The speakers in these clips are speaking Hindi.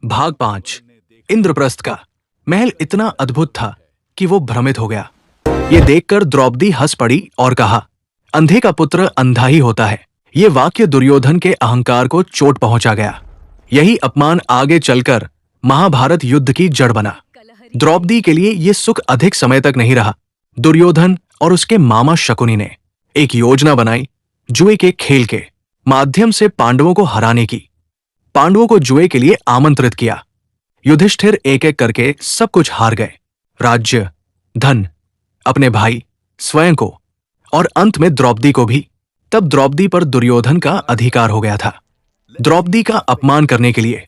भाग 5। इंद्रप्रस्थ का महल इतना अद्भुत था कि वो भ्रमित हो गया। ये देखकर द्रौपदी हंस पड़ी और कहा, अंधे का पुत्र अंधा ही होता है। ये वाक्य दुर्योधन के अहंकार को चोट पहुंचा गया। यही अपमान आगे चलकर महाभारत युद्ध की जड़ बना। द्रौपदी के लिए ये सुख अधिक समय तक नहीं रहा। दुर्योधन और उसके मामा शकुनी ने एक योजना बनाई, जुए के खेल के माध्यम से पांडवों को हराने की। पांडवों को जुए के लिए आमंत्रित किया। युधिष्ठिर एक एक करके सब कुछ हार गए, राज्य, धन, अपने भाई, स्वयं को और अंत में द्रौपदी को भी। तब द्रौपदी पर दुर्योधन का अधिकार हो गया था। द्रौपदी का अपमान करने के लिए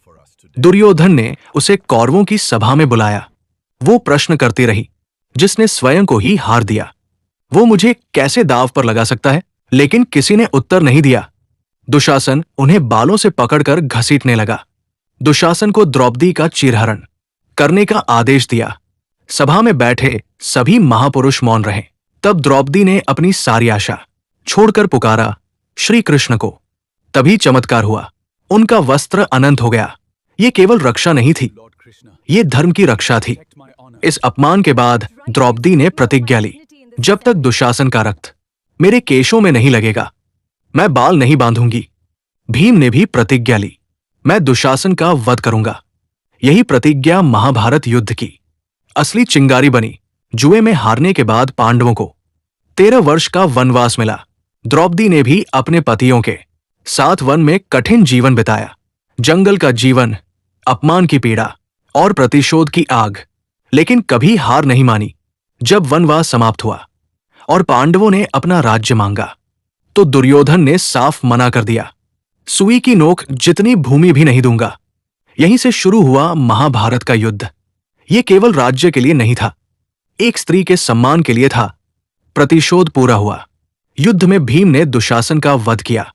दुर्योधन ने उसे कौरवों की सभा में बुलाया। वो प्रश्न करती रही, जिसने स्वयं को ही हार दिया, वो मुझे कैसे दांव पर लगा सकता है? लेकिन किसी ने उत्तर नहीं दिया। दुशासन उन्हें बालों से पकड़कर घसीटने लगा। दुशासन को द्रौपदी का चीरहरण करने का आदेश दिया। सभा में बैठे सभी महापुरुष मौन रहे। तब द्रौपदी ने अपनी सारी आशा छोड़कर पुकारा, श्री कृष्ण को। तभी चमत्कार हुआ, उनका वस्त्र अनंत हो गया। ये केवल रक्षा नहीं थी, ये धर्म की रक्षा थी। इस अपमान के बाद द्रौपदी ने प्रतिज्ञा ली, जब तक दुशासन का रक्त मेरे केशों में नहीं लगेगा, मैं बाल नहीं बांधूंगी। भीम ने भी प्रतिज्ञा ली, मैं दुशासन का वध करूंगा। यही प्रतिज्ञा महाभारत युद्ध की असली चिंगारी बनी। जुए में हारने के बाद पांडवों को 13 वर्ष का वनवास मिला। द्रौपदी ने भी अपने पतियों के साथ वन में कठिन जीवन बिताया। जंगल का जीवन, अपमान की पीड़ा और प्रतिशोध की आग, लेकिन कभी हार नहीं मानी। जब वनवास समाप्त हुआ और पांडवों ने अपना राज्य मांगा, तो दुर्योधन ने साफ मना कर दिया, सुई की नोक जितनी भूमि भी नहीं दूंगा। यहीं से शुरू हुआ महाभारत का युद्ध। यह केवल राज्य के लिए नहीं था, एक स्त्री के सम्मान के लिए था। प्रतिशोध पूरा हुआ। युद्ध में भीम ने दुशासन का वध किया,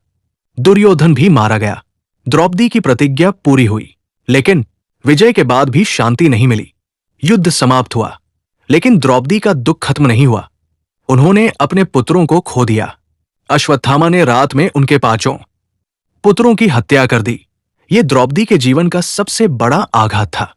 दुर्योधन भी मारा गया। द्रौपदी की प्रतिज्ञा पूरी हुई, लेकिन विजय के बाद भी शांति नहीं मिली। युद्ध समाप्त हुआ, लेकिन द्रौपदी का दुख खत्म नहीं हुआ। उन्होंने अपने पुत्रों को खो दिया। अश्वत्थामा ने रात में उनके 5 पुत्रों की हत्या कर दी। ये द्रौपदी के जीवन का सबसे बड़ा आघात था।